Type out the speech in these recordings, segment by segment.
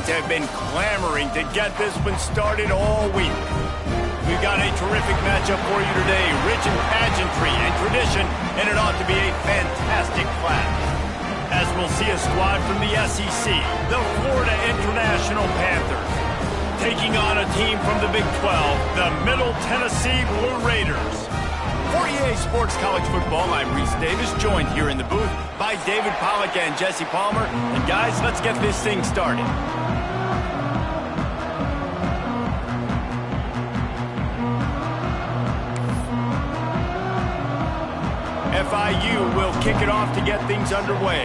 fans have been clamoring to get this one started all week. We've got a terrific matchup for you today, rich in pageantry and tradition, and it ought to be a fantastic clash. As we'll see a squad from the SEC, the Florida International Panthers, taking on a team from the Big 12, the Middle Tennessee Blue Raiders. For EA Sports College Football, I'm Reese Davis, joined here in the booth by David Pollack and Jesse Palmer. And guys, let's get this thing started. FIU will kick it off to get things underway.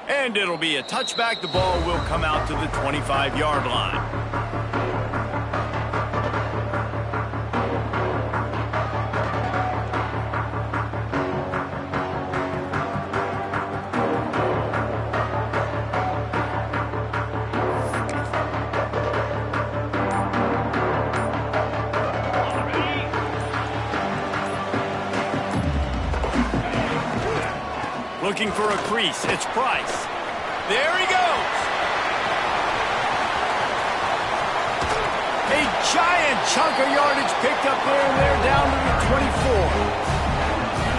And it'll be a touchback. The ball will come out to the 25-yard line. Looking for a crease. It's Price. There he goes. A giant chunk of yardage picked up there, and they're down to the 24.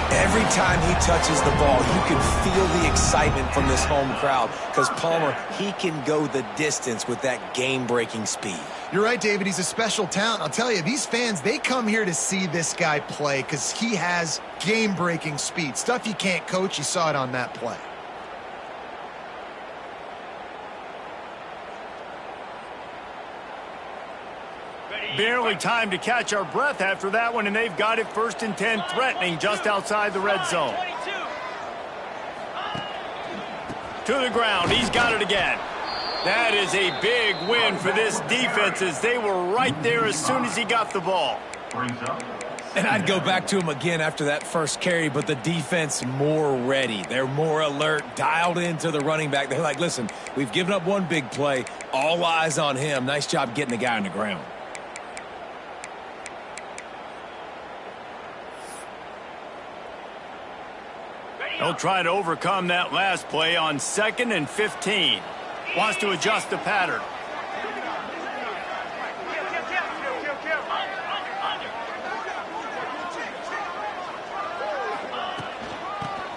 Every time he touches the ball, you can feel the excitement from this home crowd because Palmer, he can go the distance with that game-breaking speed. You're right, David. He's a special talent. I'll tell you, these fans, they come here to see this guy play because he has game-breaking speed. Stuff you can't coach. You saw it on that play. Barely time to catch our breath after that one, and they've got it 1st and 10, threatening just outside the red zone. To the ground. He's got it again. That is a big win for this defense as they were right there as soon as he got the ball. And I'd go back to him again after that first carry, but the defense more ready. They're more alert, dialed into the running back. They're like, listen, we've given up one big play. All eyes on him. Nice job getting the guy on the ground. He'll try to overcome that last play on 2nd and 15. Wants to adjust the pattern.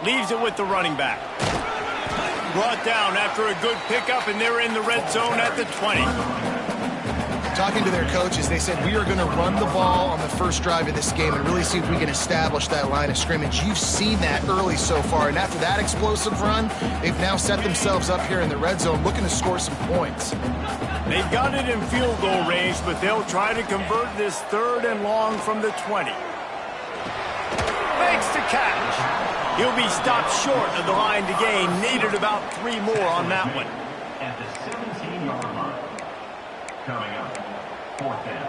Leaves it with the running back. Brought down after a good pickup, and they're in the red zone at the 20. Talking to their coaches, they said, we are going to run the ball on the first drive of this game and really see if we can establish that line of scrimmage. You've seen that early so far, and after that explosive run, they've now set themselves up here in the red zone looking to score some points. They've got it in field goal range, but they'll try to convert this 3rd and long from the 20. Makes the catch. He'll be stopped short of the line to gain. Needed about 3 more on that one. At the 17-yard line. Coming up, 4th down.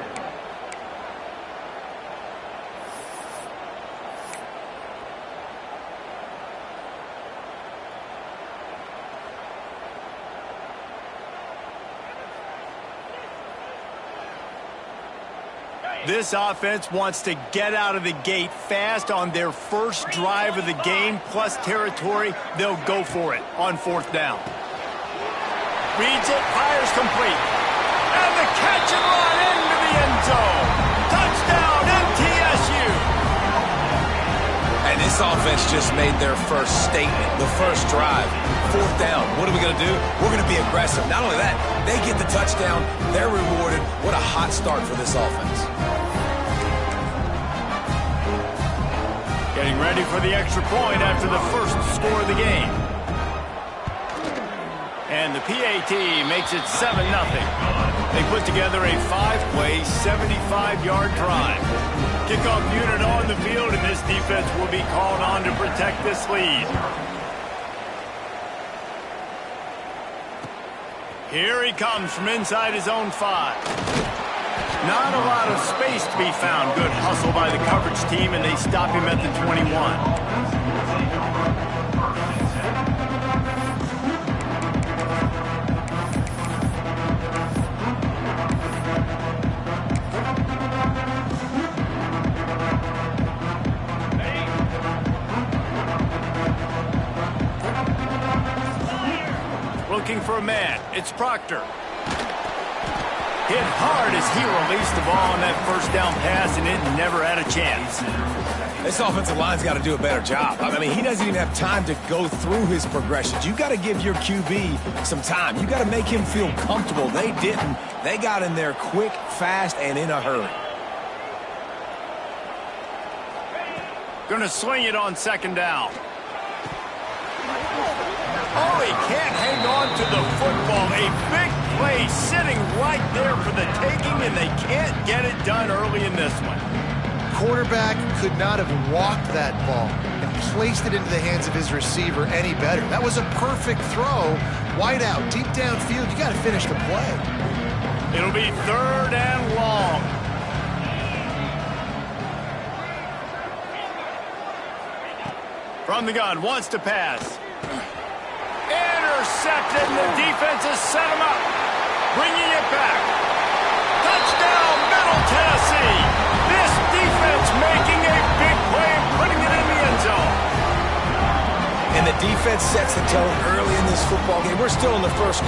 This offense wants to get out of the gate fast on their first drive of the game, plus territory. They'll go for it on 4th down. Reads it, fires complete. And the catch and run into the end zone. Touchdown, MTSU. And this offense just made their first statement, the first drive. 4th down. What are we going to do? We're going to be aggressive. Not only that, they get the touchdown. They're rewarded. What a hot start for this offense. Getting ready for the extra point after the first score of the game. And the PAT makes it 7-0. They put together a 5-play, 75-yard drive. Kickoff unit on the field, and this defense will be called on to protect this lead. Here he comes from inside his own 5. Not a lot of space to be found. Good hustle by the coverage team, and they stop him at the 21. looking for a man. It's Proctor. Hit hard as he released the ball on that first down pass, and it never had a chance. This offensive line's got to do a better job. I mean, he doesn't even have time to go through his progressions. You got to give your QB some time. You got to make him feel comfortable. They didn't. They got in there quick, fast, and in a hurry. Gonna swing it on second down. Oh, he can't hang on to the football. A big play sitting right there for the taking, and they can't get it done early in this one. Quarterback could not have walked that ball and placed it into the hands of his receiver any better. That was a perfect throw. Wide out, deep downfield. You got to finish the play. It'll be third and long. From the gun, wants to pass. Intercepted, and the defense has set him up. Bringing it back. Touchdown, Middle Tennessee. This defense making a big play and putting it in the end zone. And the defense sets the tone early in this football game. We're still in the first.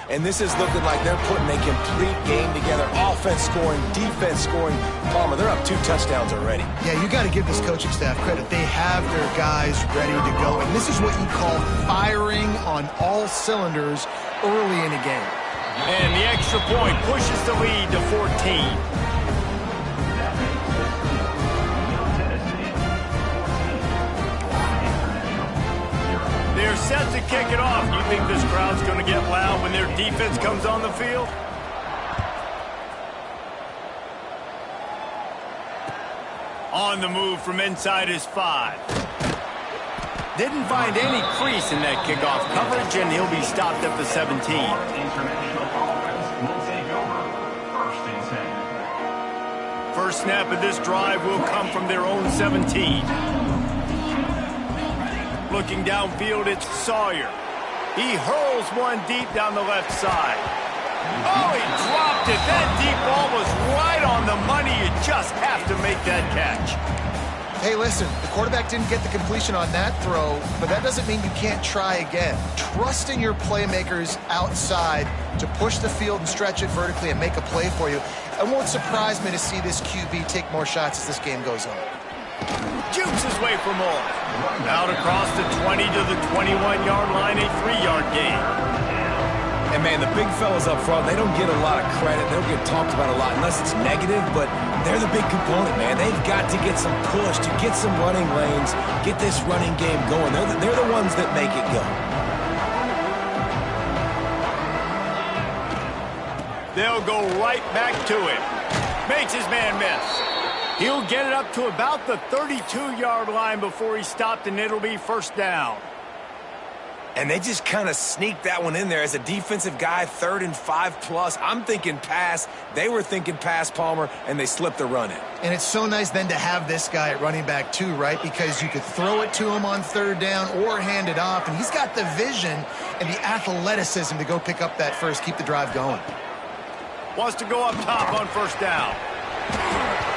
And this is looking like they're putting a complete game together. Offense scoring, defense scoring. Palmer, they're up 2 touchdowns already. Yeah, you got to give this coaching staff credit. They have their guys ready to go. And this is what you call firing on all cylinders early in a game. And the extra point pushes the lead to 14. They're set to kick it off. You think this crowd's going to get loud when their defense comes on the field? On the move from inside his 5. Didn't find any crease in that kickoff coverage, and he'll be stopped at the 17. International offense will take over. First and 10. First snap of this drive will come from their own 17. Looking downfield, it's Sawyer. He hurls one deep down the left side. Oh, he dropped it. That deep ball was right on the money. You just have to make that catch. Hey, listen, the quarterback didn't get the completion on that throw, but that doesn't mean you can't try again. Trust in your playmakers outside to push the field and stretch it vertically and make a play for you. It won't surprise me to see this QB take more shots as this game goes on. Jukes his way for more. Out across the 20 to the 21-yard line, a 3-yard gain. And, man, the big fellas up front, they don't get a lot of credit. They don't get talked about a lot unless it's negative, but they're the big component, man. They've got to get some push, to get some running lanes, get this running game going. They're the ones that make it go. They'll go right back to him. Makes his man miss. He'll get it up to about the 32-yard line before he's stopped, and it'll be first down. And they just kind of sneaked that one in there as a defensive guy, 3rd and 5+. I'm thinking pass. They were thinking pass, Palmer, and they slipped the run in. And it's so nice then to have this guy at running back too, right? Because you could throw it to him on 3rd down or hand it off, and he's got the vision and the athleticism to go pick up that first, keep the drive going. Wants to go up top on first down.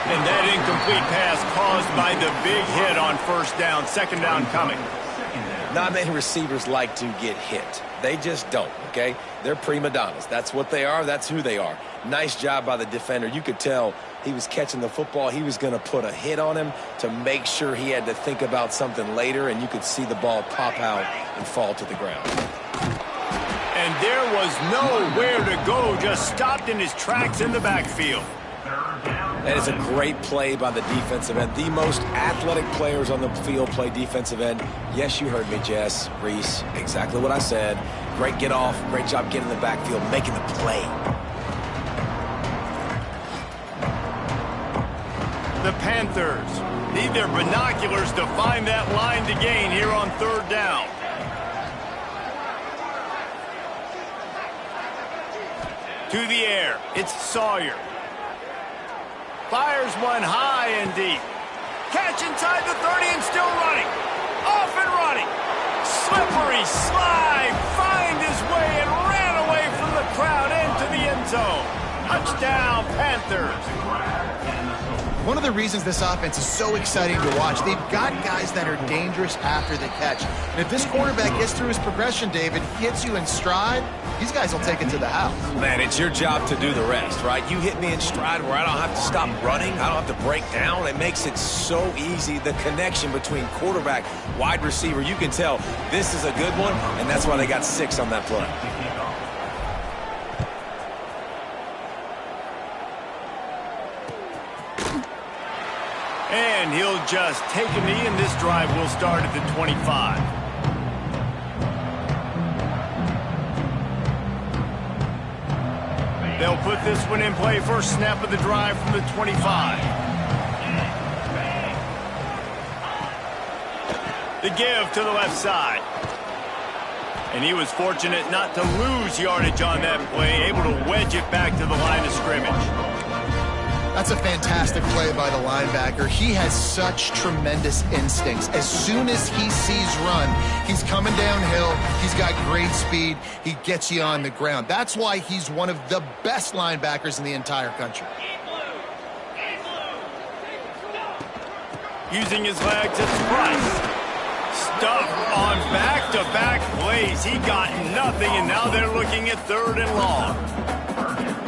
And that incomplete pass caused by the big hit on first down. Second down coming. Not many receivers like to get hit. They just don't, okay? They're prima donnas. That's what they are. That's who they are. Nice job by the defender. You could tell he was catching the football. He was going to put a hit on him to make sure he had to think about something later, and you could see the ball pop out and fall to the ground. And there was nowhere to go. Just stopped in his tracks in the backfield. 3rd That is a great play by the defensive end. The most athletic players on the field play defensive end. Yes, you heard me, Jess, Reese. Exactly what I said. Great get off. Great job getting in the backfield, making the play. The Panthers need their binoculars to find that line to gain here on third down. To the air, it's Sawyer. Fires one high and deep. Catch inside the 30 and still running. Off and running. Slippery slide. Find his way and ran away from the crowd into the end zone. Touchdown, Panthers. One of the reasons this offense is so exciting to watch, they've got guys that are dangerous after the catch. And if this quarterback gets through his progression, David, hits you in stride, these guys will take it to the house. Man, it's your job to do the rest, right? You hit me in stride where I don't have to stop running. I don't have to break down. It makes it so easy. The connection between quarterback, wide receiver, you can tell this is a good one, and that's why they got 6 on that play. And he'll just take a knee, and this drive will start at the 25. They'll put this one in play. First snap of the drive from the 25. The give to the left side. And he was fortunate not to lose yardage on that play, able to wedge it back to the line of scrimmage. That's a fantastic play by the linebacker. He has such tremendous instincts. As soon as he sees run, he's coming downhill. He's got great speed. He gets you on the ground. That's why he's one of the best linebackers in the entire country. Using his legs, it's Price. Stuffed on back-to-back plays. He got nothing, and now they're looking at third and long.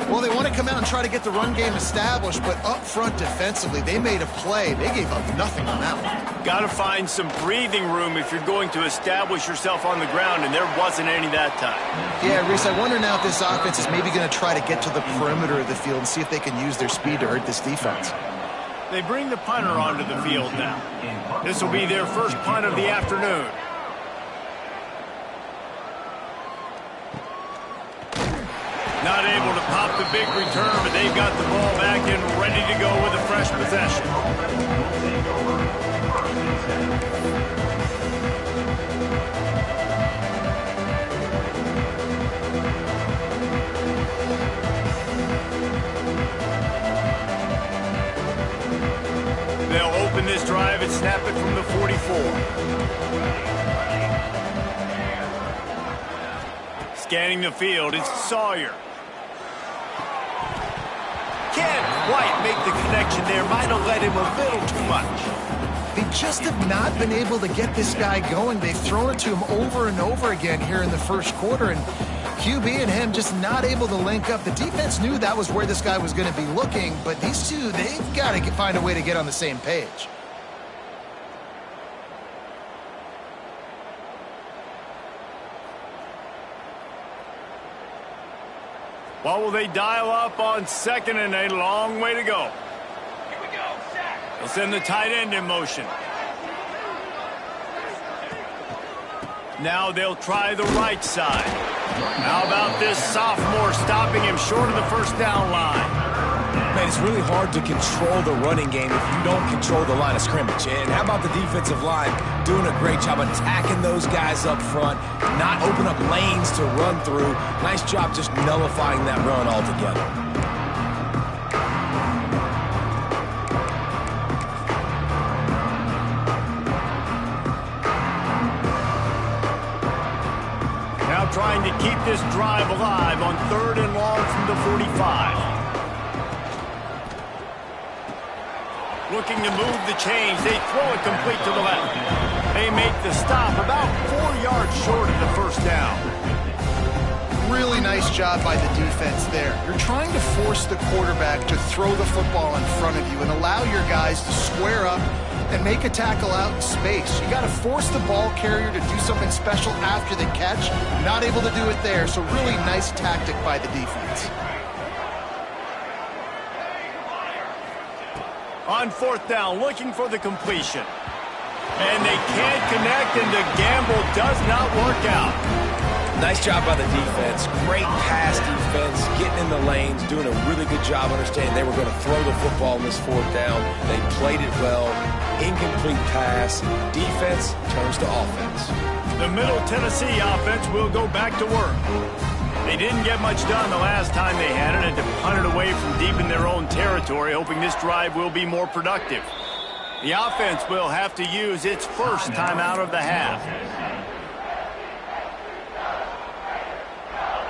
Well, they want to come out and try to get the run game established, but up front defensively, they made a play. They gave up nothing on that one. Got to find some breathing room if you're going to establish yourself on the ground, and there wasn't any that time. Yeah, Reese, I wonder now if this offense is maybe going to try to get to the perimeter of the field and see if they can use their speed to hurt this defense. They bring the punter onto the field now. This will be their first punt of the afternoon. Not able to pop the big return, but they've got the ball back and ready to go with a fresh possession. They'll open this drive and snap it from the 44. Scanning the field, it's Sawyer. Can't quite make the connection there. Might have let him a little too much. They just have not been able to get this guy going. They've thrown it to him over and over again here in the first quarter, and QB and him just not able to link up. The defense knew that was where this guy was going to be looking, but these two, they've got to find a way to get on the same page. What will they dial up on second and a long way to go? Here we go, Zach. They'll send the tight end in motion. Now they'll try the right side. How about this sophomore stopping him short of the first down line? Man, it's really hard to control the running game if you don't control the line of scrimmage. And how about the defensive line doing a great job attacking those guys up front, not open up lanes to run through. Nice job just nullifying that run altogether. Now trying to keep this drive alive on third and long from the 45. Looking to move the chains. They throw it complete to the left. They make the stop about 4 yards short of the first down. Really nice job by the defense there. You're trying to force the quarterback to throw the football in front of you and allow your guys to square up and make a tackle out in space. You got to force the ball carrier to do something special after the catch. Not able to do it there, so really nice tactic by the defense. On fourth down, looking for the completion. And they can't connect, and the gamble does not work out. Nice job by the defense. Great pass defense, getting in the lanes, doing a really good job understanding they were going to throw the football in this fourth down. They played it well. Incomplete pass. Defense turns to offense. The Middle Tennessee offense will go back to work. They didn't get much done the last time they had it, and to punt it away from deep in their own territory, hoping this drive will be more productive. The offense will have to use its first time out of the half.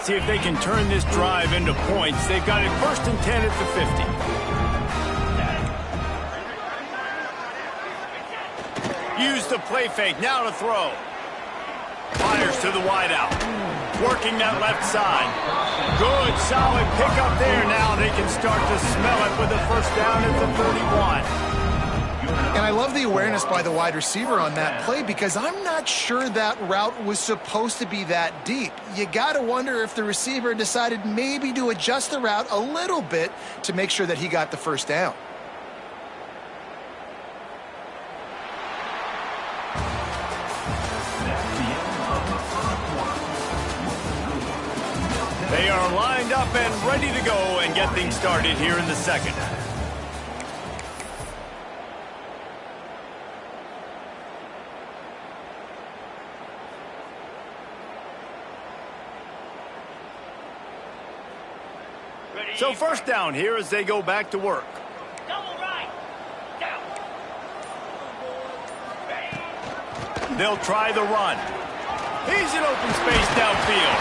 See if they can turn this drive into points. They've got it 1st and 10 at the 50. Use the play fake, now to throw. Fires to the wideout. Working that left side. Good, solid pickup there. Now they can start to smell it with a first down at the 31. And I love the awareness by the wide receiver on that play because I'm not sure that route was supposed to be that deep. You got to wonder if the receiver decided maybe to adjust the route a little bit to make sure that he got the first down. They are lined up and ready to go and get things started here in the second. So first down here as they go back to work. Double right. Down. They'll try the run. He's in open space downfield.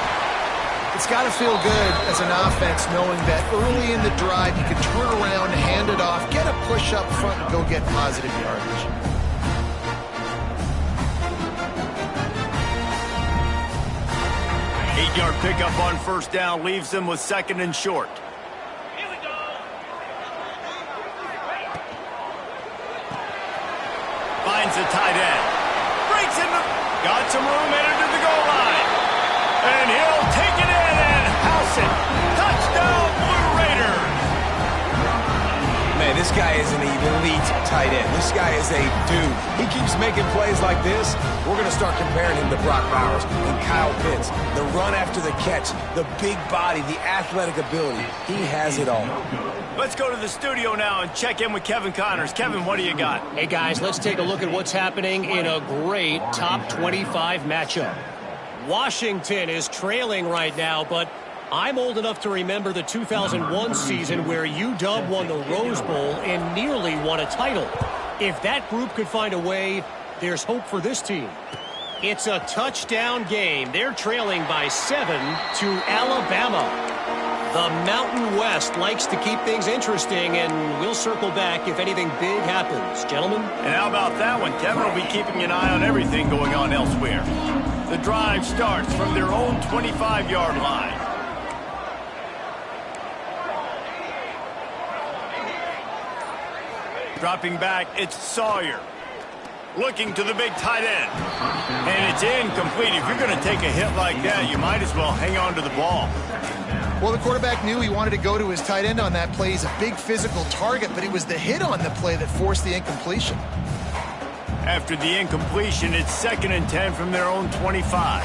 It's got to feel good as an offense knowing that early in the drive you can turn around, hand it off, get a push up front, and go get positive yardage. Eight-yard pickup on first down leaves them with 2nd and short. Here we go. Finds the tight end. Breaks in the... Got some room headed to the goal line. And he'll take it in and house it. Touchdown, Blue Raiders. Man, this guy is an elite tight end. This guy is a dude. He keeps making plays like this. We're going to start comparing him to Brock Bowers and Kyle Pitts. The run after the catch, the big body, the athletic ability. He has it all. Let's go to the studio now and check in with Kevin Connors. Kevin, what do you got? Hey, guys, let's take a look at what's happening in a great top 25 matchup. Washington is trailing right now, but I'm old enough to remember the 2001 season where UW won the Rose Bowl and nearly won a title. If that group could find a way, there's hope for this team. It's a touchdown game. They're trailing by 7 to Alabama. The Mountain West likes to keep things interesting, and we'll circle back if anything big happens. Gentlemen? And how about that one? Kevin will be keeping an eye on everything going on elsewhere. The drive starts from their own 25-yard line. Dropping back, it's Sawyer. Looking to the big tight end. And it's incomplete. If you're going to take a hit like that, you might as well hang on to the ball. Well, the quarterback knew he wanted to go to his tight end on that play. He's a big physical target, but it was the hit on the play that forced the incompletion. After the incompletion, it's 2nd and 10 from their own 25.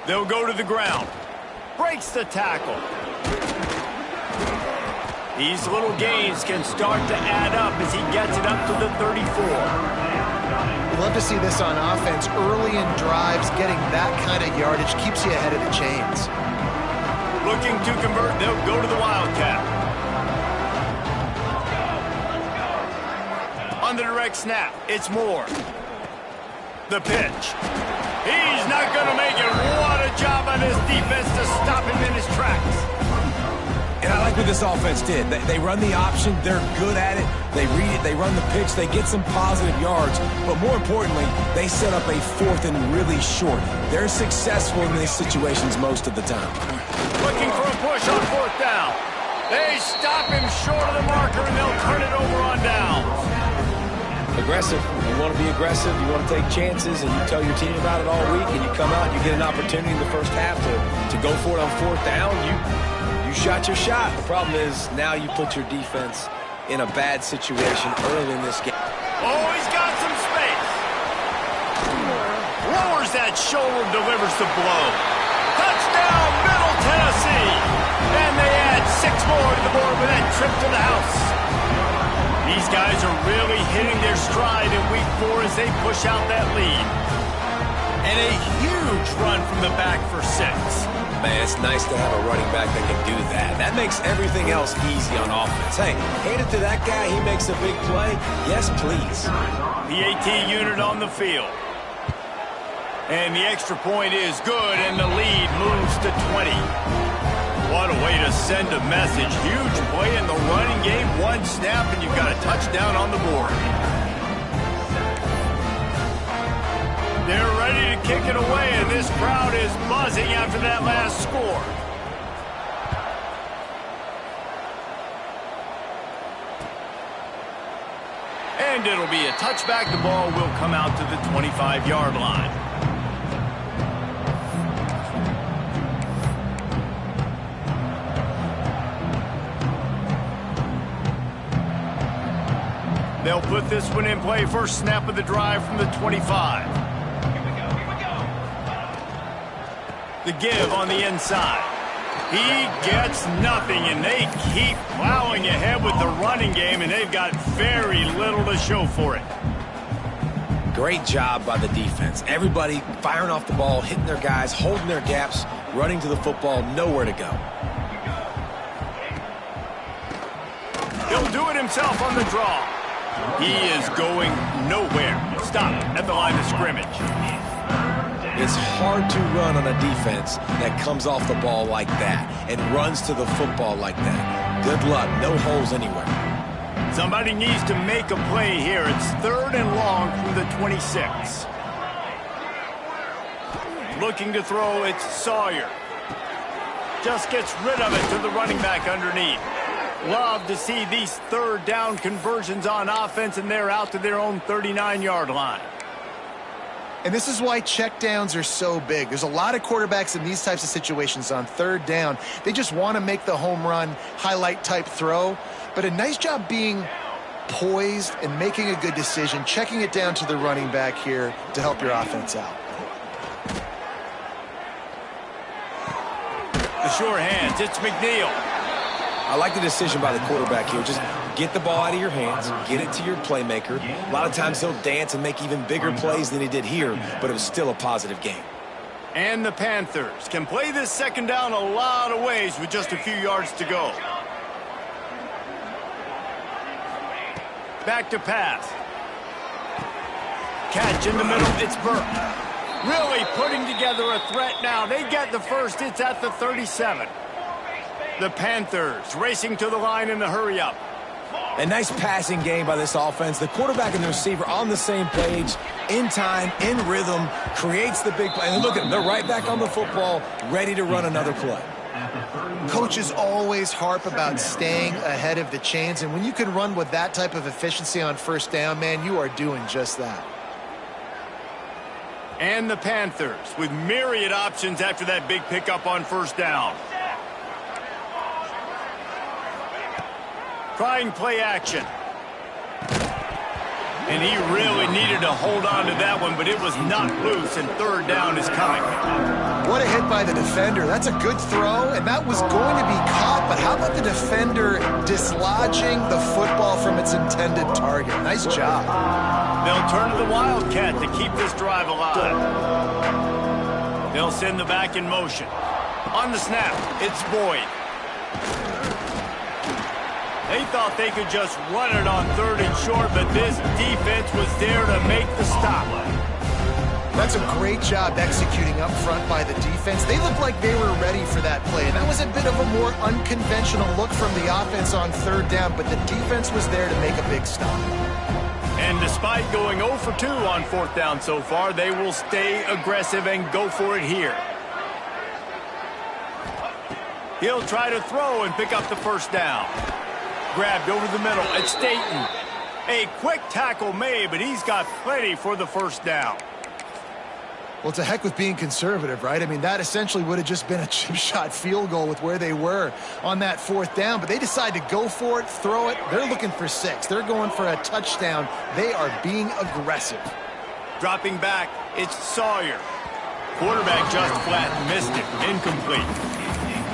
They'll go to the ground. Breaks the tackle. These little gains can start to add up as he gets it up to the 34. Love to see this on offense. Early in drives, getting that kind of yardage keeps you ahead of the chains. Looking to convert, they'll go to the Wildcat. On the direct snap, it's Moore. The pitch. He's not going to make it. What a job on his defense to stop him in his tracks. And I like what this offense did. They run the option. They're good at it. They read it. They run the pitch. They get some positive yards. But more importantly, they set up a 4th and really short. They're successful in these situations most of the time. Looking for a push on 4th down. They stop him short of the marker, and they'll turn it over on downs. Aggressive. You want to be aggressive. You want to take chances, and you tell your team about it all week, and you come out and you get an opportunity in the first half to go for it on fourth down. You shot your shot. The problem is now you put your defense in a bad situation early in this game. Oh, he's got some space. Lowers that shoulder, delivers the blow. Touchdown, Middle Tennessee. And they add 6 more to the board with that trip to the house. These guys are really hitting their stride in week 4 as they push out that lead. And a huge run from the back for 6. Man, it's nice to have a running back that can do that. That makes everything else easy on offense. Hey, hand it to that guy. He makes a big play. Yes, please. The AT unit on the field. And the extra point is good, and the lead moves to 20. What a way to send a message. Huge play in the running game. 1 snap, and you've got a touchdown on the board. They're ready to kick it away, and this crowd is buzzing after that last score. And it'll be a touchback. The ball will come out to the 25-yard line. They'll put this one in play. First snap of the drive from the 25. The give on the inside. He gets nothing, and they keep plowing ahead with the running game, and they've got very little to show for it. Great job by the defense. Everybody firing off the ball, hitting their guys, holding their gaps, running to the football, nowhere to go. He'll do it himself on the draw. He is going nowhere. Stop at the line of scrimmage. It's hard to run on a defense that comes off the ball like that and runs to the football like that. Good luck. No holes anywhere. Somebody needs to make a play here. It's 3rd and long from the 26. Looking to throw, it's Sawyer. Just gets rid of it to the running back underneath. Love to see these 3rd down conversions on offense, and they're out to their own 39-yard line. And this is why checkdowns are so big. There's a lot of quarterbacks in these types of situations on 3rd down. They just want to make the home run, highlight type throw. But a nice job being poised and making a good decision, checking it down to the running back here to help your offense out. The sure hands, it's McNeil. I like the decision by the quarterback here. Just get the ball out of your hands, get it to your playmaker. A lot of times he'll dance and make even bigger plays than he did here, but it was still a positive game. And the Panthers can play this 2nd down a lot of ways with just a few yards to go. Back to pass. Catch in the middle, it's Burke. Really putting together a threat now. They get the first, it's at the 37. The Panthers racing to the line in the hurry-up. A nice passing game by this offense. The quarterback and the receiver on the same page, in time, in rhythm, creates the big play. And look at them, they're right back on the football, ready to run another play. Coaches always harp about staying ahead of the chains, and when you can run with that type of efficiency on 1st down, man, you are doing just that. And the Panthers with myriad options after that big pickup on 1st down. Trying play action. And he really needed to hold on to that one, but it was not loose, and 3rd down is coming. What a hit by the defender. That's a good throw, and that was going to be caught, but how about the defender dislodging the football from its intended target? Nice job. They'll turn to the Wildcat to keep this drive alive. They'll send the back in motion. On the snap, it's Boyd. They thought they could just run it on 3rd and short, but this defense was there to make the stop. That's a great job executing up front by the defense. They looked like they were ready for that play, and that was a bit of a more unconventional look from the offense on 3rd down, but the defense was there to make a big stop. And despite going 0 for 2 on 4th down so far, they will stay aggressive and go for it here. He'll try to throw and pick up the 1st down. Grabbed over the middle. It's Staten. A quick tackle made, but he's got plenty for the first down. Well, to heck with being conservative, right? I mean, that essentially would have just been a chip shot field goal with where they were on that 4th down, but they decide to go for it, throw it. They're looking for 6. They're going for a touchdown. They are being aggressive. Dropping back, it's Sawyer. Quarterback just flat missed it. Incomplete.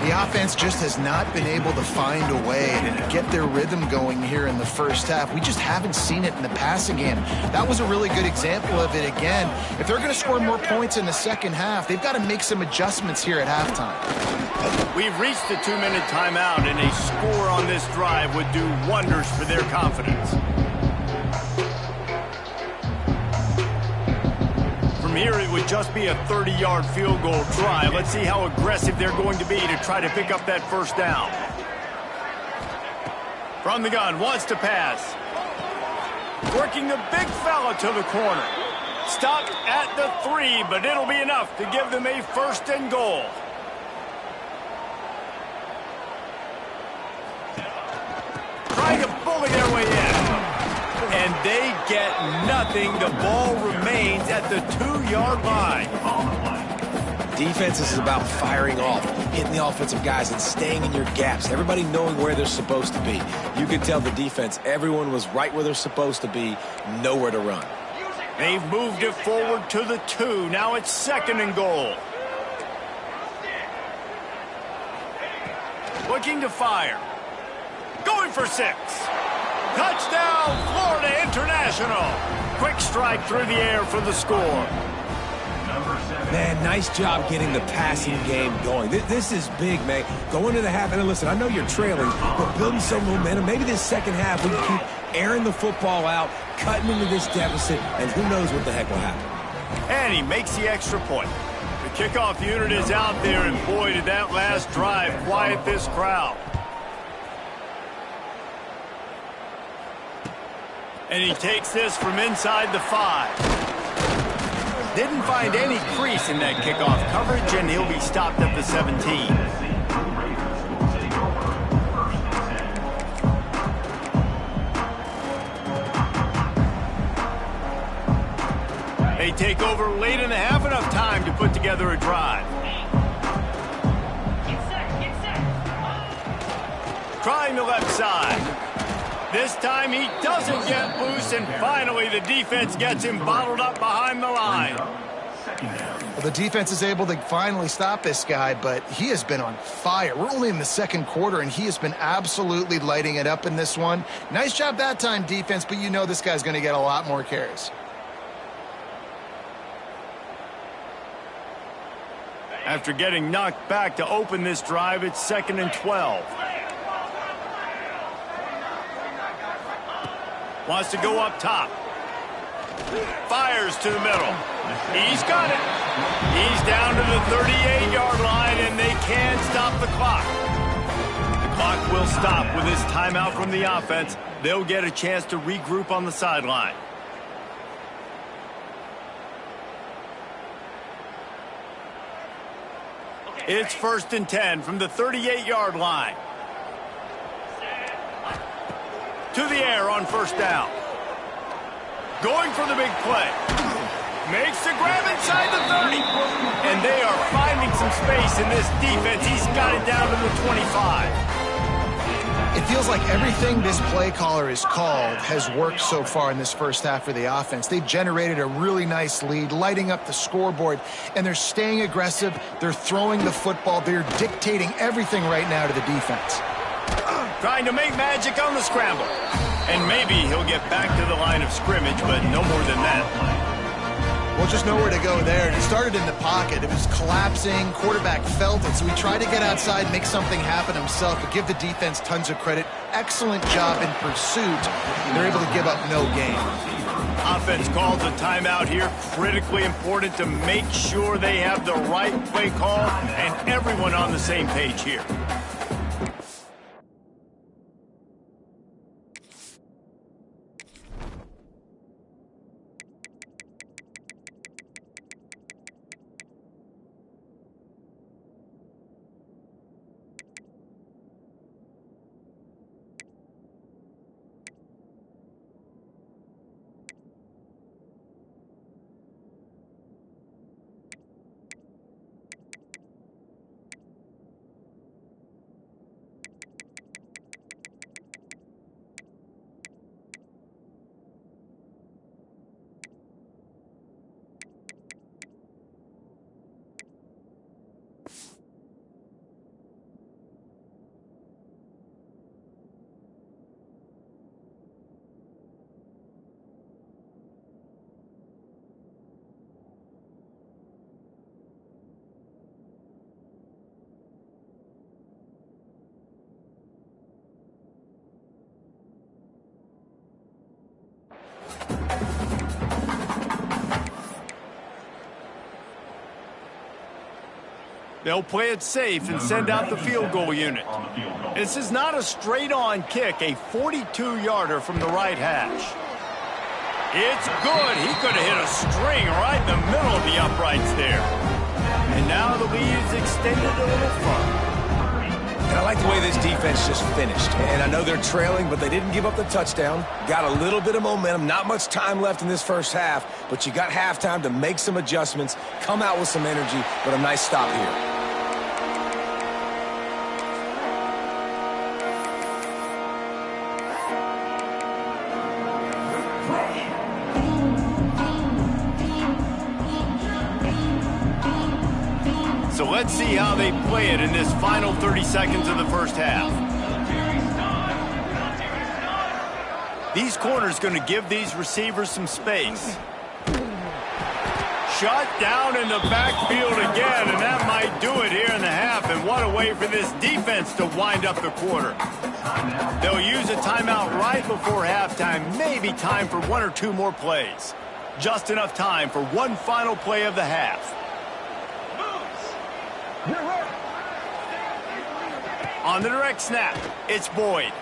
The offense just has not been able to find a way to get their rhythm going here in the first half. We just haven't seen it in the passing game. That was a really good example of it again. If they're going to score more points in the second half, they've got to make some adjustments here at halftime. We've reached the 2-minute timeout, and a score on this drive would do wonders for their confidence. Here it would just be a 30-yard field goal drive. Let's see how aggressive they're going to be to try to pick up that first down. From the gun, wants to pass. Working the big fella to the corner. Stopped at the 3, but it'll be enough to give them a 1st and goal. Trying to bully their way in. And they get nothing. The ball remains at the 2-yard line. Defense is about firing off, hitting the offensive guys and staying in your gaps. Everybody knowing where they're supposed to be. You can tell the defense, everyone was right where they're supposed to be, nowhere to run. They've moved it forward to the 2. Now it's 2nd and goal. Looking to fire. Going for 6. Touchdown, Florida International. Quick strike through the air for the score. Man, nice job getting the passing game going. This is big, man. Going to the half, and listen, I know you're trailing, but building some momentum. Maybe this second half we can keep airing the football out, cutting into this deficit, and who knows what the heck will happen. And he makes the extra point. The kickoff unit is out there, and boy, did that last drive quiet this crowd. And he takes this from inside the 5. Didn't find any crease in that kickoff coverage, and he'll be stopped at the 17. They take over late in the half, enough time to put together a drive. Trying the left side. This time he doesn't get loose, and finally the defense gets him bottled up behind the line. Well, the defense is able to finally stop this guy, but he has been on fire. We're only in the 2nd quarter, and he has been absolutely lighting it up in this one. Nice job that time, defense, but you know this guy's going to get a lot more carries. After getting knocked back to open this drive, it's 2nd and 12. Wants to go up top. Fires to the middle. He's got it. He's down to the 38-yard line, and they can't stop the clock. The clock will stop with this timeout from the offense. They'll get a chance to regroup on the sideline. It's 1st and 10 from the 38-yard line. To the air on 1st down. Going for the big play. Makes the grab inside the 30. And they are finding some space in this defense. He's got it down to the 25. It feels like everything this play caller has called has worked so far in this first half for the offense. They've generated a really nice lead, lighting up the scoreboard, and they're staying aggressive. They're throwing the football. They're dictating everything right now to the defense. Trying to make magic on the scramble. And maybe he'll get back to the line of scrimmage, but no more than that. Well, just nowhere to go there. It started in the pocket. It was collapsing. Quarterback felt it, so he tried to get outside, make something happen himself, but give the defense tons of credit. Excellent job in pursuit. They're able to give up no gain. Offense calls a timeout here. Critically important to make sure they have the right play call and everyone on the same page here. They'll play it safe and send out the field goal unit. This is not a straight-on kick, a 42-yarder from the right hash. It's good. He could have hit a string right in the middle of the uprights there. And now the lead is extended a little further. And I like the way this defense just finished. And I know they're trailing, but they didn't give up the touchdown. Got a little bit of momentum. Not much time left in this first half, but you got halftime to make some adjustments, come out with some energy, but a nice stop here. So let's see how they play it in this final 30 seconds of the first half. These corners going to give these receivers some space. Shut down in the backfield again, and that might do it here in the half. And what a way for this defense to wind up the quarter. They'll use a timeout right before halftime. Maybe time for one or two more plays. Just enough time for one final play of the half. On the direct snap, it's Boyd.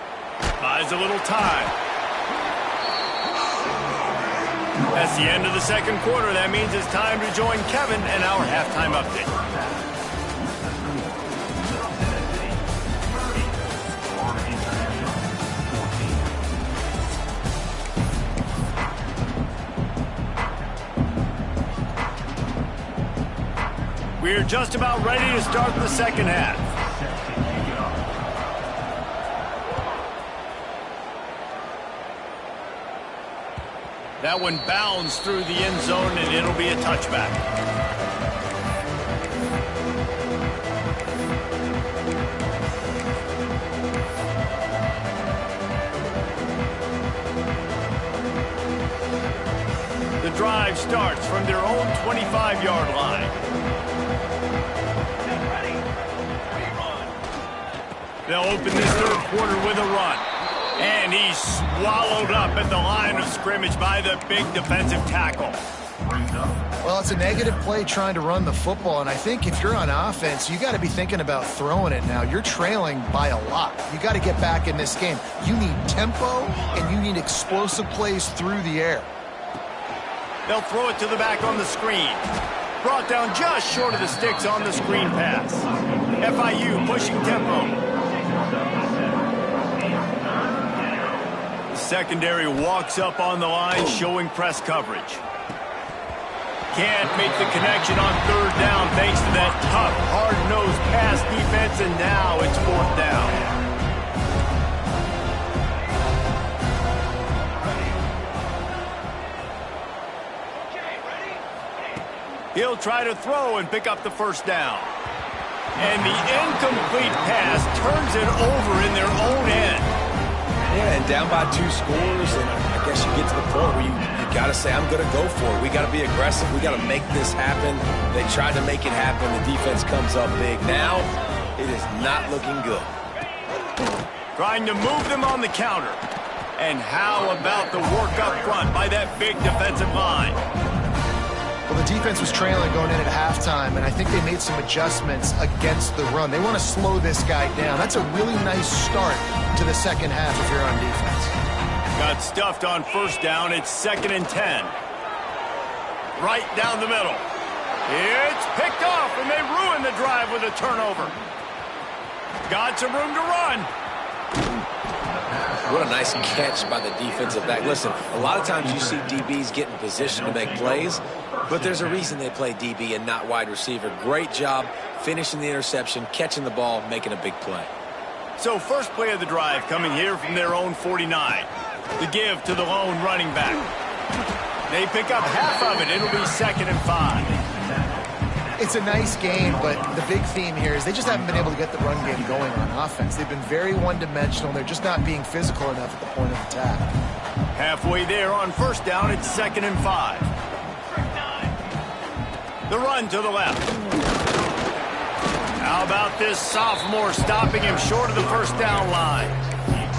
Buys a little time. That's the end of the second quarter. That means it's time to join Kevin and our halftime update. We're just about ready to start the second half. That one bounds through the end zone, and it'll be a touchback. The drive starts from their own 25-yard line. They'll open this third quarter with a run. And he's swallowed up at the line of scrimmage by the big defensive tackle. Well, it's a negative play trying to run the football, and I think if you're on offense, you got to be thinking about throwing it now. You're trailing by a lot. You got to get back in this game. You need tempo, and you need explosive plays through the air. They'll throw it to the back on the screen. Brought down just short of the sticks on the screen pass. FIU pushing tempo. Secondary walks up on the line, showing press coverage. Can't make the connection on third down thanks to that tough, hard-nosed pass defense, and now it's fourth down. He'll try to throw and pick up the first down. And the incomplete pass turns it over in their own end. Yeah, and down by 2 scores, and I guess you get to the point where you got to say, I'm going to go for it. We got to be aggressive. We got to make this happen. They tried to make it happen. The defense comes up big. Now, it is not looking good. Trying to move them on the counter. And how about the work up front by that big defensive line? Well, the defense was trailing going in at halftime, and I think they made some adjustments against the run. They want to slow this guy down. That's a really nice start to the second half if you're on defense. Got stuffed on first down. It's 2nd and 10. Right down the middle. It's picked off, and they ruin the drive with a turnover. Got some room to run. What a nice catch by the defensive back. Listen, a lot of times you see DBs get in position to make plays, but there's a reason they play DB and not wide receiver. Great job finishing the interception, catching the ball, making a big play. So first play of the drive coming here from their own 49. The give to the lone running back. They pick up half of it. It'll be 2nd and 5. It's a nice game, but the big theme here is they just haven't been able to get the run game going on offense. They've been very one-dimensional. They're just not being physical enough at the point of attack. Halfway there on first down, it's 2nd and 5. The run to the left. How about this sophomore stopping him short of the first down line?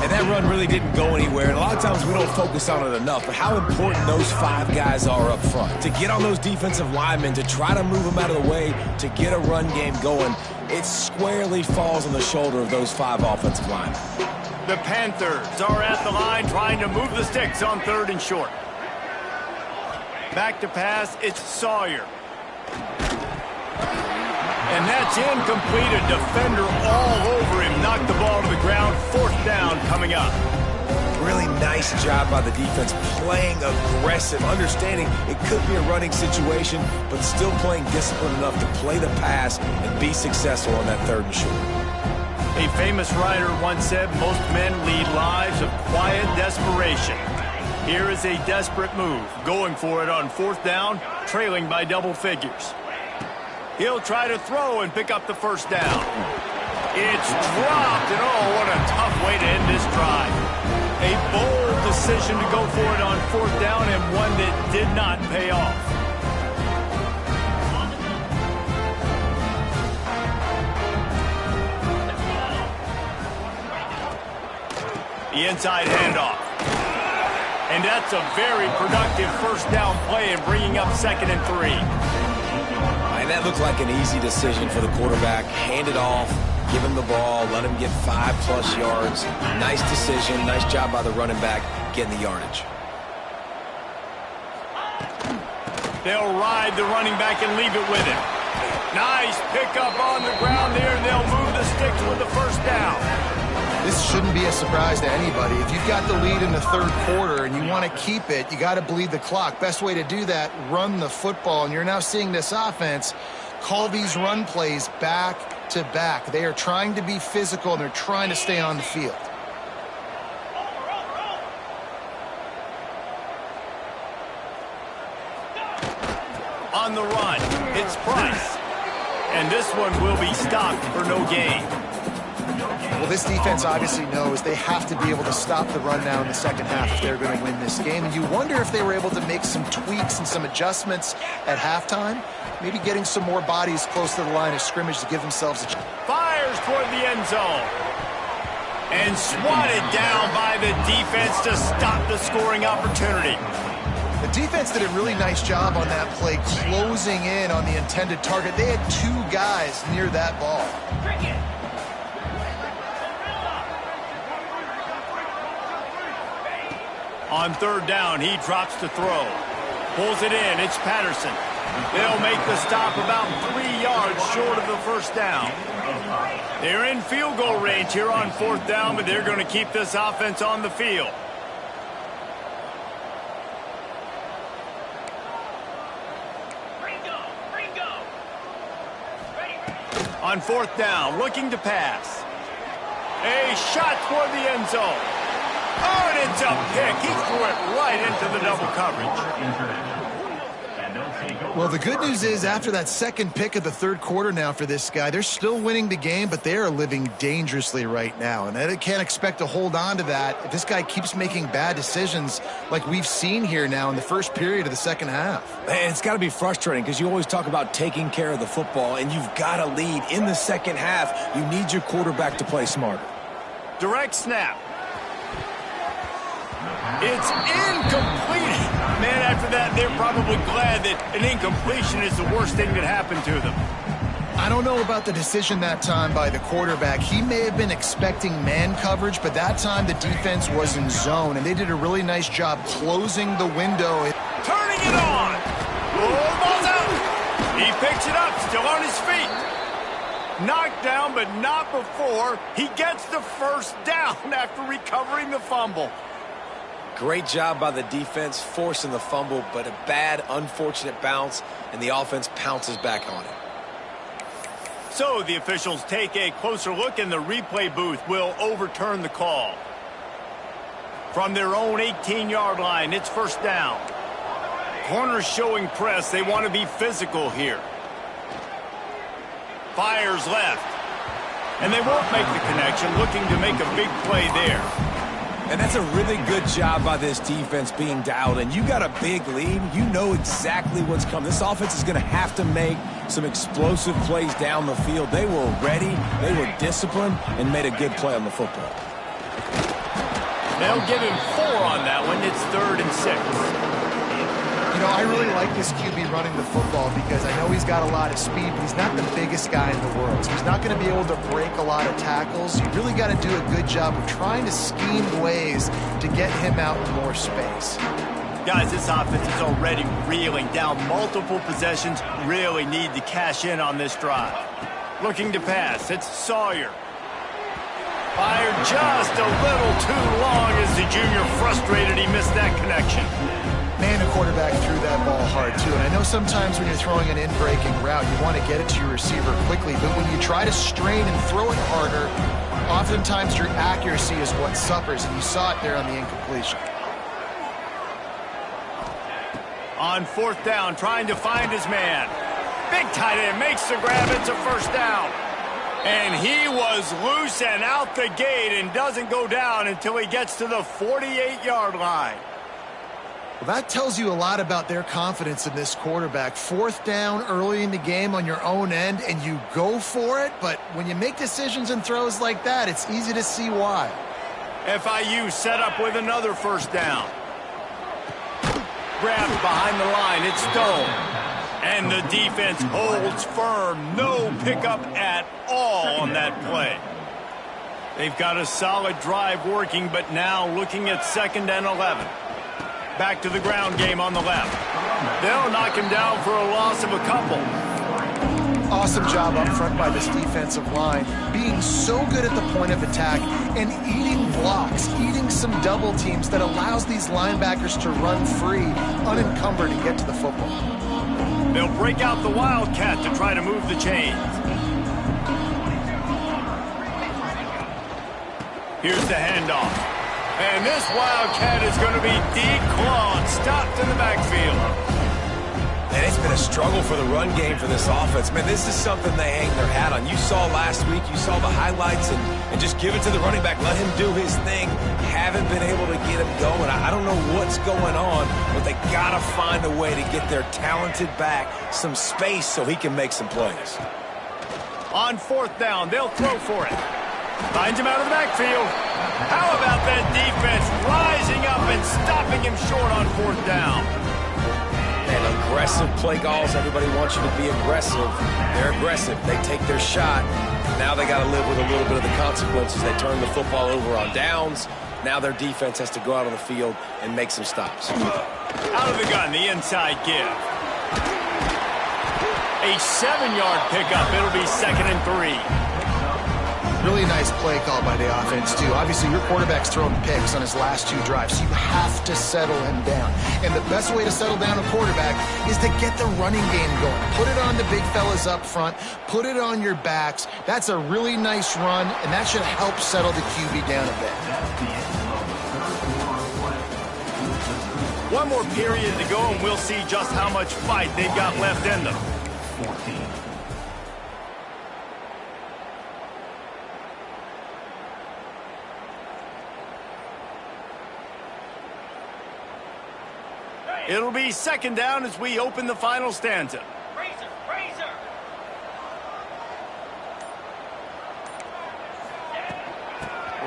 And that run really didn't go anywhere. And a lot of times we don't focus on it enough, but how important those 5 guys are up front. To get on those defensive linemen, to try to move them out of the way, to get a run game going, it squarely falls on the shoulder of those 5 offensive linemen. The Panthers are at the line trying to move the sticks on 3rd and short. Back to pass, it's Sawyer. And that's incomplete. A defender all over him. Knocked the ball to the ground. 4th down coming up. Really nice job by the defense, playing aggressive, understanding it could be a running situation, but still playing disciplined enough to play the pass and be successful on that 3rd and short. A famous writer once said, most men lead lives of quiet desperation. Here is a desperate move, going for it on 4th down, trailing by double figures. He'll try to throw and pick up the 1st down. It's dropped, and oh, what a tough way to end this drive. A bold decision to go for it on 4th down, and one that did not pay off. The inside handoff. And that's a very productive 1st down play and bringing up 2nd and 3. And that looked like an easy decision for the quarterback. Hand it off, give him the ball, let him get 5+ yards. Nice decision, nice job by the running back getting the yardage. They'll ride the running back and leave it with him. Nice pickup on the ground there, and they'll move the sticks with the 1st down. This shouldn't be a surprise to anybody. If you've got the lead in the 3rd quarter and you want to keep it, you got to bleed the clock. Best way to do that, run the football. And you're now seeing this offense call these run plays back to back. They are trying to be physical, and they're trying to stay on the field. On the run, it's Price. And this one will be stopped for no gain. Well, this defense obviously knows they have to be able to stop the run now in the 2nd half if they're going to win this game. And you wonder if they were able to make some tweaks and some adjustments at halftime, maybe getting some more bodies close to the line of scrimmage to give themselves a chance. Fires toward the end zone. And swatted down by the defense to stop the scoring opportunity. The defense did a really nice job on that play, closing in on the intended target. They had 2 guys near that ball. On 3rd down, he drops to throw. Pulls it in. It's Patterson. They'll make the stop about 3 yards short of the 1st down. They're in field goal range here on 4th down, but they're going to keep this offense on the field. On 4th down, looking to pass. A shot toward the end zone. Oh, and it's a pick. He threw it right into the double coverage. Well, the good news is after that 2nd pick of the 3rd quarter now for this guy, they're still winning the game, but they are living dangerously right now. And they can't expect to hold on to that if this guy keeps making bad decisions like we've seen here now in the 1st period of the 2nd half. And it's got to be frustrating because you always talk about taking care of the football, and you've got to lead in the 2nd half. You need your quarterback to play smarter. Direct snap. It's incomplete. Man, after that, they're probably glad that an incompletion is the worst thing that happened to them. I don't know about the decision that time by the quarterback. He may have been expecting man coverage, but that time the defense was in zone, and they did a really nice job closing the window. Turning it on. Oh, ball's out. He picks it up, still on his feet. Knocked down, but not before he gets the 1st down after recovering the fumble. Great job by the defense forcing the fumble, but a bad, unfortunate bounce, and the offense pounces back on it. So the officials take a closer look, and the replay booth will overturn the call. From their own 18-yard line, it's 1st down. Corners showing press. They want to be physical here. Fires left. And they won't make the connection, looking to make a big play there. And that's a really good job by this defense being dialed in. You got a big lead. You know exactly what's coming. This offense is going to have to make some explosive plays down the field. They were ready, they were disciplined, and made a good play on the football. They'll give him 4 on that one. It's 3rd and 6. You know, I really like this QB running the football because I know he's got a lot of speed, but he's not the biggest guy in the world. So he's not going to be able to break a lot of tackles. You really got to do a good job of trying to scheme ways to get him out in more space. Guys, this offense is already reeling down multiple possessions. Really need to cash in on this drive. Looking to pass. It's Sawyer. Fired just a little too long as the junior frustrated he missed that connection. Man, the quarterback threw that ball hard, too. And I know sometimes when you're throwing an in-breaking route, you want to get it to your receiver quickly. But when you try to strain and throw it harder, oftentimes your accuracy is what suffers. And you saw it there on the incompletion. On 4th down, trying to find his man. Big tight end makes the grab. It's a 1st down. And he was loose and out the gate and doesn't go down until he gets to the 48-yard line. Well, that tells you a lot about their confidence in this quarterback. 4th down early in the game on your own end, and you go for it. But when you make decisions and throws like that, it's easy to see why. FIU set up with another 1st down. Grabbed behind the line. It's Stone. And the defense holds firm. No pickup at all on that play. They've got a solid drive working, but now looking at 2nd and 11. Back to the ground game on the left. They'll knock him down for a loss of a couple. Awesome job up front by this defensive line, being so good at the point of attack and eating blocks, eating some double teams that allows these linebackers to run free, unencumbered, and get to the football. They'll break out the Wildcat to try to move the chains. Here's the handoff. And this Wildcat is going to be declawed, stopped in the backfield. And it's been a struggle for the run game for this offense. Man, this is something they hang their hat on. You saw last week, you saw the highlights, and just give it to the running back. Let him do his thing. Haven't been able to get him going. I don't know what's going on, but they got to find a way to get their talented back some space so he can make some plays. On 4th down, they'll throw for it. Finds him out of the backfield. How about that defense rising up and stopping him short on 4th down? And aggressive play calls. Everybody wants you to be aggressive. They're aggressive. They take their shot. Now they got to live with a little bit of the consequences. They turn the football over on downs. Now their defense has to go out on the field and make some stops. Out of the gun, the inside give. A 7-yard pickup. It'll be 2nd and 3. Really nice play call by the offense, too. Obviously, your quarterback's throwing picks on his last 2 drives, so you have to settle him down. And the best way to settle down a quarterback is to get the running game going. Put it on the big fellas up front. Put it on your backs. That's a really nice run, and that should help settle the QB down a bit. One more period to go, and we'll see just how much fight they've got left in them. 14. It'll be 2nd down as we open the final stanza. Razor, razor.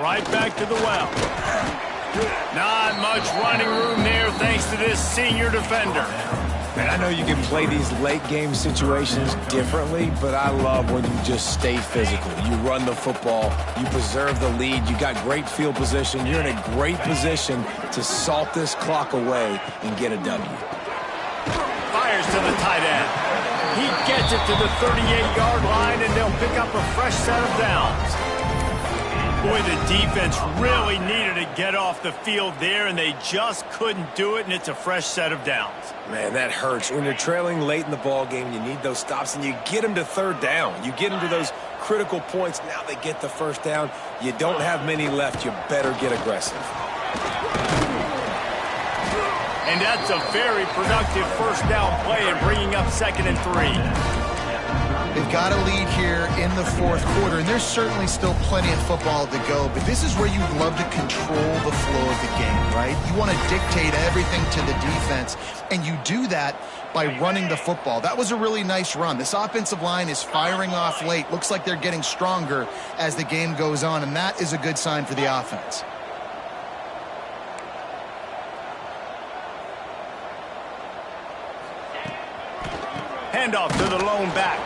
Right back to the well. Not much running room there thanks to this senior defender. Man, I know you can play these late game situations differently, but I love when you just stay physical. You run the football, you preserve the lead, you got great field position, you're in a great position to salt this clock away and get a W. Fires to the tight end. He gets it to the 38-yard line, and they'll pick up a fresh set of downs. Boy, the defense really needed to get off the field there, and they just couldn't do it, and it's a fresh set of downs. Man, that hurts. When you're trailing late in the ball game, you need those stops, and you get them to 3rd down. You get them to those critical points. Now they get the 1st down. You don't have many left. You better get aggressive. And that's a very productive 1st down play and bringing up 2nd and 3. They've got a lead here in the 4th quarter, and there's certainly still plenty of football to go, but this is where you'd love to control the flow of the game, right? You want to dictate everything to the defense, and you do that by running the football. That was a really nice run. This offensive line is firing off late. Looks like they're getting stronger as the game goes on, and that is a good sign for the offense. handoff to the lone back.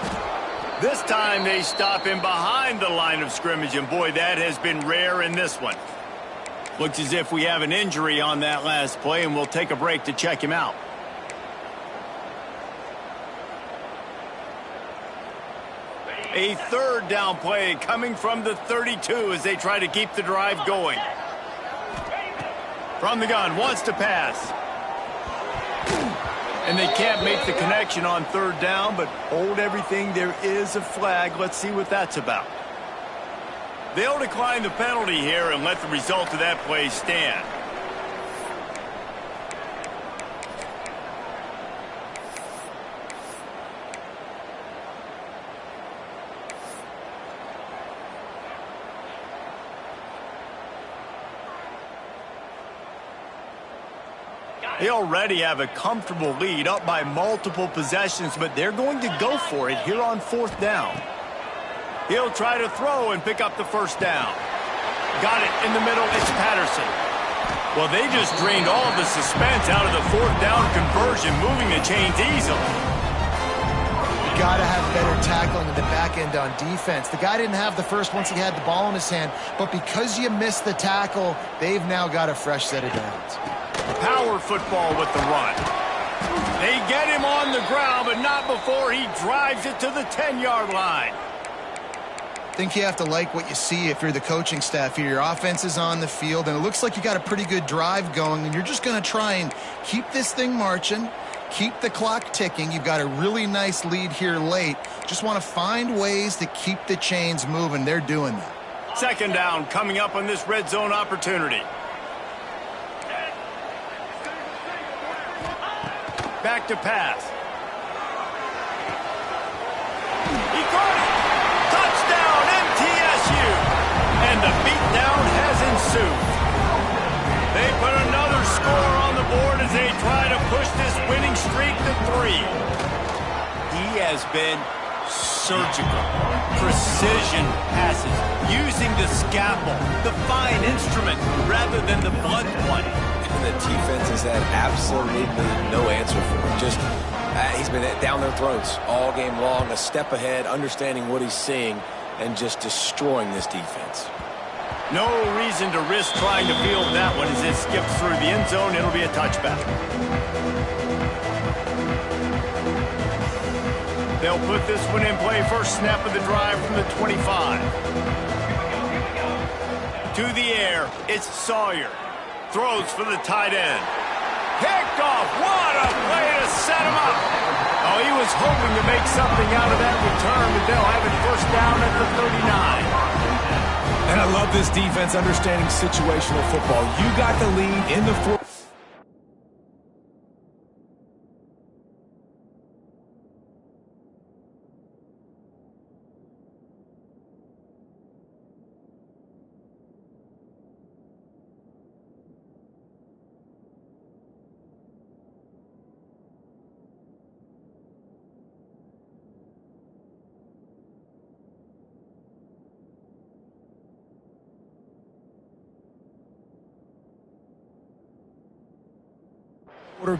This time they stop him behind the line of scrimmage, and boy, that has been rare in this one. Looks as if we have an injury on that last play, and we'll take a break to check him out. A third down play coming from the 32 as they try to keep the drive going. From the gun, wants to pass. And they can't make the connection on third down, but hold everything. There is a flag. Let's see what that's about. They'll decline the penalty here and let the result of that play stand. They already have a comfortable lead, up by multiple possessions, but they're going to go for it here on fourth down. He'll try to throw and pick up the first down. Got it in the middle. It's Patterson. Well, they just drained all of the suspense out of the fourth down conversion, moving the chains easily. You got to have better tackling in the back end on defense. The guy didn't have the first once he had the ball in his hand, but because you missed the tackle, they've now got a fresh set of downs. Power football with the run. They get him on the ground, but not before he drives it to the 10-yard line. I think you have to like what you see if you're the coaching staff here. Your offense is on the field, and it looks like you got a pretty good drive going, and you're just going to try and keep this thing marching, keep the clock ticking. You've got a really nice lead here late. Just want to find ways to keep the chains moving. They're doing that. Second down coming up on this red zone opportunity. Back to pass. He caught it. Touchdown, MTSU. And the beatdown has ensued. They put another score on the board as they try to push this winning streak to 3. He has been surgical. Precision passes. Using the scalpel, the fine instrument, rather than the blunt one. The defense has had absolutely no answer for him. Just he's been down their throats all game long, a step ahead, understanding what he's seeing, and just destroying this defense. No reason to risk trying to field that one as it skips through the end zone. It'll be a touchback. They'll put this one in play. First snap of the drive from the 25. To the air, it's Sawyer. Throws for the tight end. Picked off. What a play to set him up. Oh, he was hoping to make something out of that return, but they'll have it first down at the 39. And I love this defense understanding situational football. You got the lead in the fourth.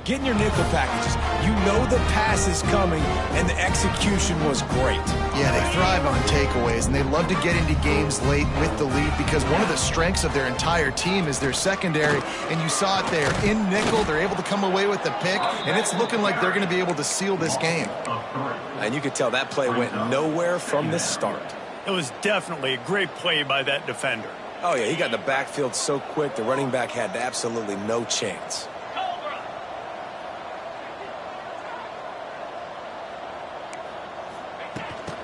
Getting your nickel packages. You know the pass is coming, and the execution was great. Yeah, they thrive on takeaways, and they love to get into games late with the lead because one of the strengths of their entire team is their secondary, and you saw it there. In nickel, they're able to come away with the pick, and it's looking like they're going to be able to seal this game. And you could tell that play went nowhere from the start. It was definitely a great play by that defender. Oh, yeah, he got in the backfield so quick, the running back had absolutely no chance.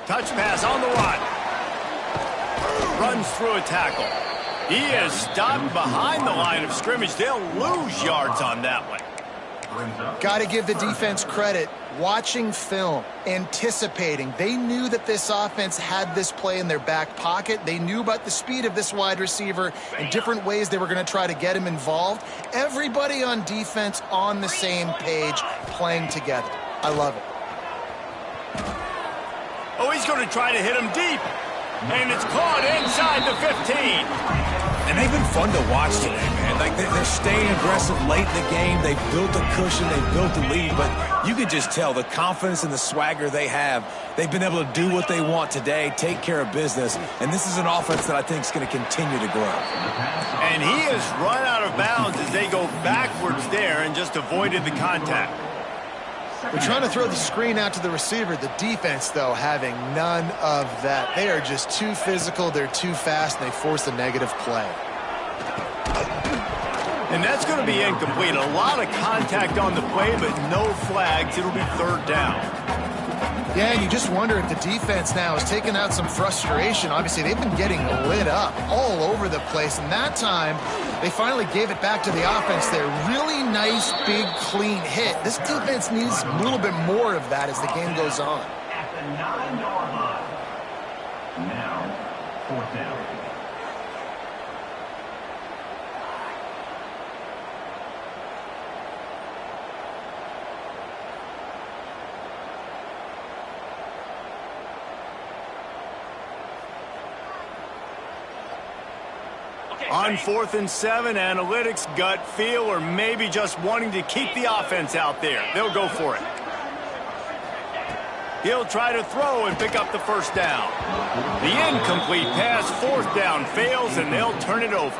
Touch pass on the run. Runs through a tackle. He is stopped behind the line of scrimmage. They'll lose yards on that one. Got to give the defense credit. Watching film, anticipating. They knew that this offense had this play in their back pocket. They knew about the speed of this wide receiver and different ways they were going to try to get him involved. Everybody on defense on the same page, playing together. I love it. Oh, he's going to try to hit him deep. And it's caught inside the 15. And they've been fun to watch today, man. Like, they're staying aggressive late in the game. They've built a cushion. They've built a lead. But you can just tell the confidence and the swagger they have. They've been able to do what they want today, take care of business. And this is an offense that I think is going to continue to grow. And he has run out of bounds as they go backwards there and just avoided the contact. They're trying to throw the screen out to the receiver. The defense, though, having none of that. They are just too physical. They're too fast, and they force a negative play. And that's going to be incomplete. A lot of contact on the play, but no flags. It'll be third down. Yeah, and you just wonder if the defense now is taking out some frustration. Obviously, they've been getting lit up all over the place, and that time they finally gave it back to the offense there. Really nice, big, clean hit. This defense needs a little bit more of that as the game goes on. At the 9-yard line. Now, fourth down. On 4th and 7, analytics, gut feel, or maybe just wanting to keep the offense out there. They'll go for it. He'll try to throw and pick up the first down. The incomplete pass, fourth down, fails, and they'll turn it over.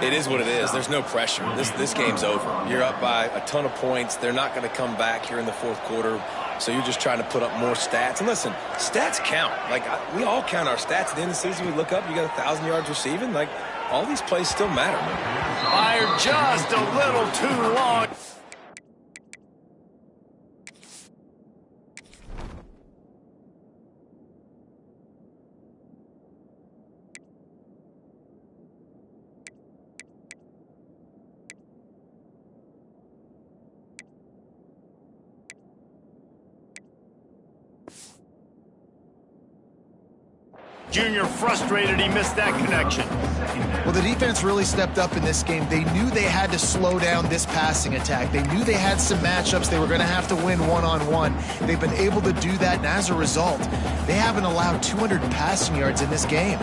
It is what it is. There's no pressure. This game's over. You're up by a ton of points. They're not going to come back here in the fourth quarter. So you're just trying to put up more stats. And listen, stats count. Like, we all count our stats. At the end of the season, we look up, you got 1,000 yards receiving. Like, all these plays still matter. Fired just a little too long. Junior frustrated he missed that connection. Well, the defense really stepped up in this game. They knew they had to slow down this passing attack. They knew they had some matchups they were going to have to win one-on-one. They've been able to do that, and as a result, they haven't allowed 200 passing yards in this game.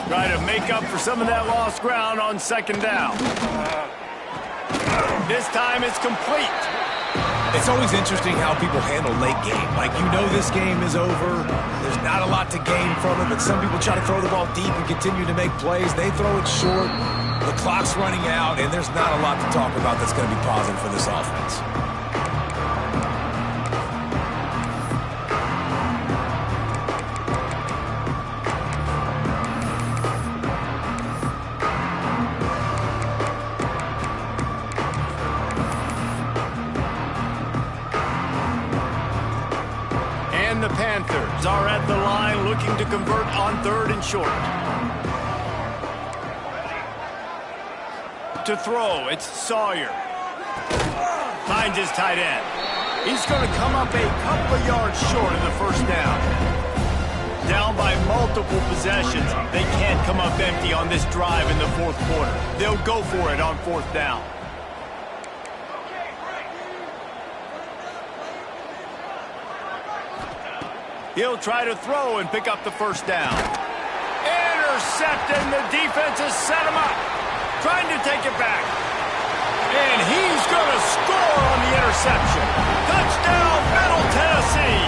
Try to make up for some of that lost ground on second down. This time it's complete. It's always interesting how people handle late game. Like, you know this game is over. There's not a lot to gain from it, but some people try to throw the ball deep and continue to make plays. They throw it short. The clock's running out, and there's not a lot to talk about that's going to be positive for this offense. The Panthers are at the line looking to convert on third and short. To throw, it's Sawyer. Finds his tight end. He's going to come up a couple of yards short of the first down. Down by multiple possessions. They can't come up empty on this drive in the fourth quarter. They'll go for it on fourth down. He'll try to throw and pick up the first down. Intercepted, and the defense has set him up. Trying to take it back. And he's going to score on the interception. Touchdown, Middle Tennessee.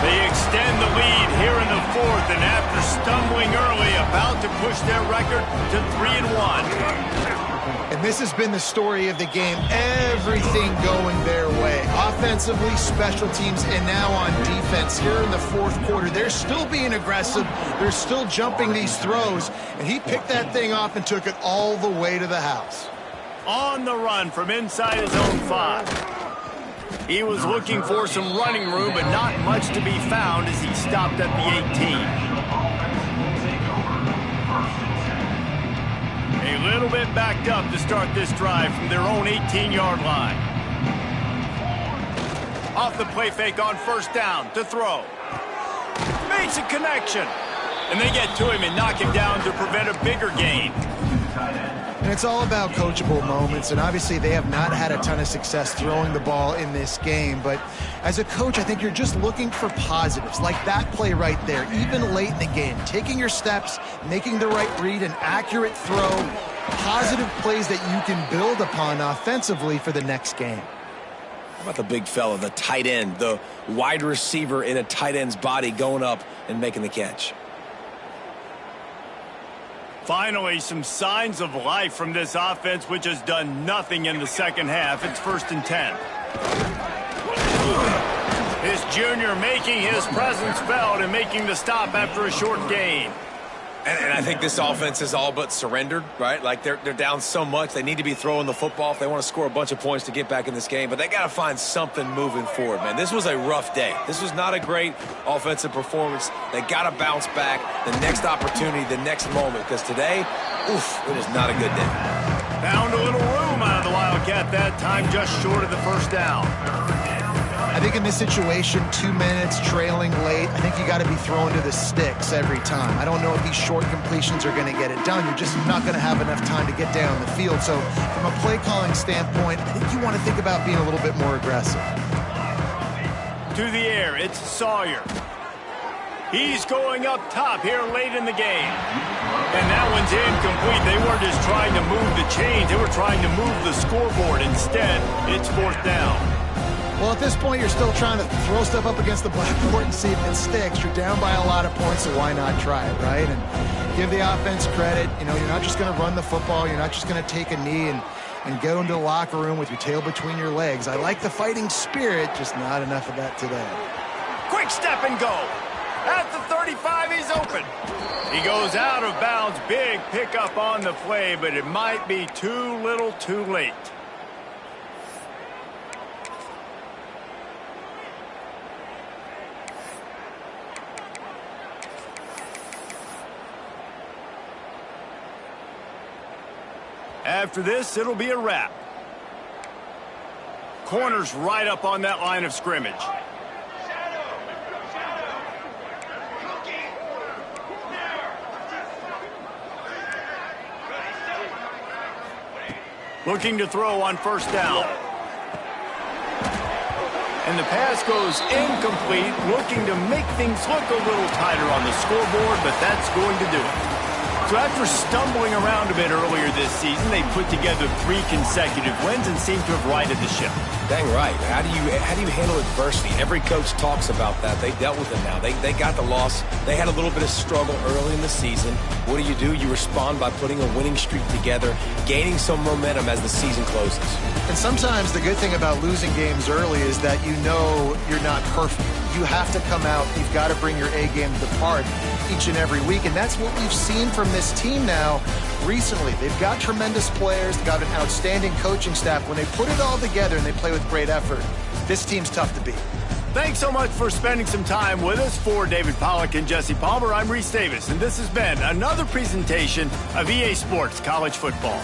They extend the lead here in the fourth, and after stumbling early, about to push their record to 3-1. And this has been the story of the game. Everything going their way. Offensively, special teams, and now on defense here in the fourth quarter. They're still being aggressive. They're still jumping these throws. And he picked that thing off and took it all the way to the house. On the run from inside his own 5. He was looking for some running room, but not much to be found as he stopped at the 18. A little bit backed up to start this drive from their own 18-yard line. Off the play fake on first down to throw. Makes a connection. And they get to him and knock him down to prevent a bigger gain. And it's all about coachable moments, and obviously they have not had a ton of success throwing the ball in this game, but as a coach, I think you're just looking for positives, like that play right there, even late in the game, taking your steps, making the right read, an accurate throw, positive plays that you can build upon offensively for the next game. How about the big fella, the tight end, the wide receiver in a tight end's body going up and making the catch? Finally, some signs of life from this offense, which has done nothing in the second half. It's 1st and 10. This junior making his presence felt and making the stop after a short gain. And I think this offense is all but surrendered, right? Like they're down so much. They need to be throwing the football if they want to score a bunch of points to get back in this game. But they got to find something moving forward, man. This was a rough day. This was not a great offensive performance. They got to bounce back the next opportunity, the next moment. Because today, oof, it is not a good day. Found a little room out of the Wildcat that time, just short of the first down. I think in this situation, 2 minutes, trailing late, I think you got to be throwing to the sticks every time. I don't know if these short completions are going to get it done. You're just not going to have enough time to get down the field. So from a play calling standpoint, I think you want to think about being a little bit more aggressive. To the air, it's Sawyer. He's going up top here late in the game. And that one's incomplete. They weren't just trying to move the chains. They were trying to move the scoreboard. Instead, it's 4th down. Well, at this point, you're still trying to throw stuff up against the blackboard and see if it sticks. You're down by a lot of points, so why not try it, right? And give the offense credit. You know, you're not just going to run the football. You're not just going to take a knee and go into the locker room with your tail between your legs. I like the fighting spirit, just not enough of that today. Quick step and go. At the 35, he's open. He goes out of bounds. Big pickup on the play, but it might be too little too late. After this, it'll be a wrap. Corner's right up on that line of scrimmage. Looking to throw on 1st down. And the pass goes incomplete, looking to make things look a little tighter on the scoreboard, but that's going to do it. So after stumbling around a bit earlier this season, they put together 3 consecutive wins and seem to have righted the ship. Dang right. How do you handle adversity? Every coach talks about that. They dealt with it now. They got the loss. They had a little bit of struggle early in the season. What do? You respond by putting a winning streak together, gaining some momentum as the season closes. And sometimes the good thing about losing games early is that you know you're not perfect. You have to come out. You've got to bring your A game to the park each and every week, and that's what we've seen from this team now recently. They've got tremendous players. They've got an outstanding coaching staff. When they put it all together and they play with great effort, this team's tough to beat. Thanks so much for spending some time with us. For David Pollack and Jesse Palmer, I'm Reese Davis, and this has been another presentation of EA Sports College Football.